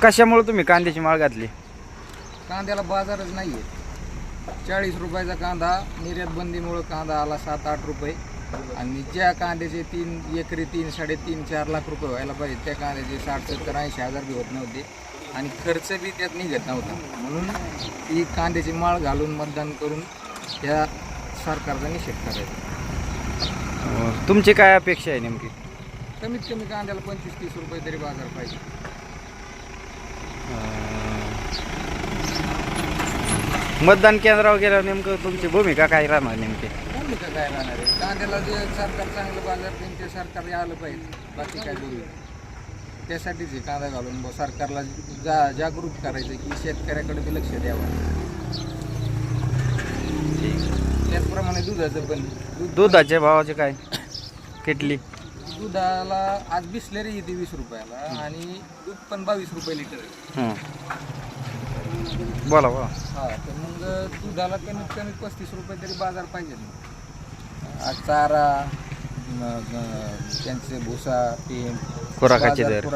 कशामुळे तुम्ही कांद्याची माळ घातली? कांद्याला बाजारच नाही आहे. 40 रुपयाचा कांदा निर्यात बंदीमुळं कांदा आला 7-8 रुपये आणि ज्या कांद्याचे 3 एकरी 3, 3.5, 4 लाख रुपये व्हायला पाहिजे त्या कांद्याचे 60-70-80 हजार बी होत नव्हते आणि खर्च बी त्यात निघत नव्हता. म्हणून ही कांद्याची माळ घालून मतदान करून या सरकारचा निषेध करायचा. तुमची काय अपेक्षा आहे नेमकी? कमीत कमी कांद्याला 25-30 रुपये तरी बाजार पाहिजे. मतदान केंद्रावर गेल्यावर नेमकं तुमची भूमिका काय राहणार नेमकी? भूमिका काय राहणार आहे? कांद्याला जे सरकार चांगलं बाजार देईन ते सरकार आलं पाहिजे. बाकी काय बोलू त्यासाठीच हे कांदा घालून सरकारला जागरूक करायचं की शेतकऱ्याकडे बी लक्ष द्यावं. त्याचप्रमाणे दुधाचं पण दुधाच्या भावाचे काय किटली? दुधाला आज बिसलेरी येते 20 रुपयाला आणि दूध पण 22 रुपये लिटर आहे. बोला बोला. हा तर मग दुधाला कमीत कमी 35 रुपये तरी बाजार पाहिजे ना. आज चारा त्यांचे भुसा पेंट खुराकाचे दर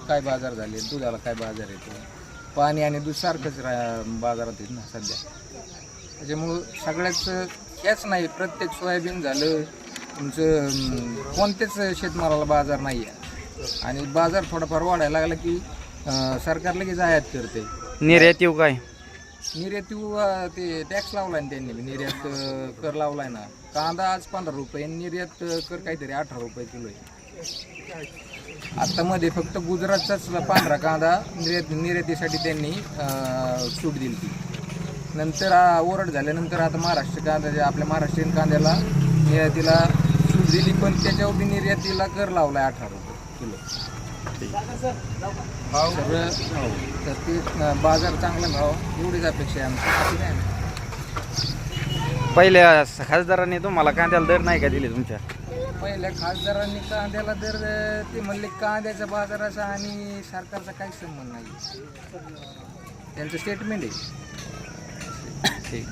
काय बाजार झाले, दुधाला काय बाजार येतो. पाणी आणि दूध सारखंच बाजारात येत ना सध्या. त्याच्यामुळं सगळ्याच हेच नाही, प्रत्येक सोयाबीन झालं तुमचं कोणत्याच शेतमालाला बाजार नाही आहे आणि बाजार थोडाफार वाढायला लागला की सरकार लगेच आयात करते. निर्यात येऊ काय? निर्यात ते टॅक्स लावलाय ना त्यांनी, निर्यात कर लावलाय ना. कांदा आज 15 रुपये, निर्यात कर काहीतरी 18 रुपये किलो आहे. आता मध्ये फक्त गुजरातचाच पांढरा कांदा निर्यातीसाठी त्यांनी सूट दिली ती. नंतर ओरड झाल्यानंतर आता महाराष्ट्र कांदा आपल्या महाराष्ट्रीयन कांद्याला निर्यातीला सूट दिली, पण त्याच्यावरती निर्यातीला कर लावलाय 18 रुपये किलो. सगळं तर ते बाजार चांगला मिळावा एवढीच अपेक्षा आहे आमची. काय पहिल्या खासदारांनी तुम्हाला कांद्याला दर नाही का दिले तुमच्या? पहिल्या खासदारांनी कांद्याला दर ते म्हणले कांद्याच्या बाजाराचा आणि सरकारचा काही संबंध नाही, त्यांचं स्टेटमेंट आहे. ठीक.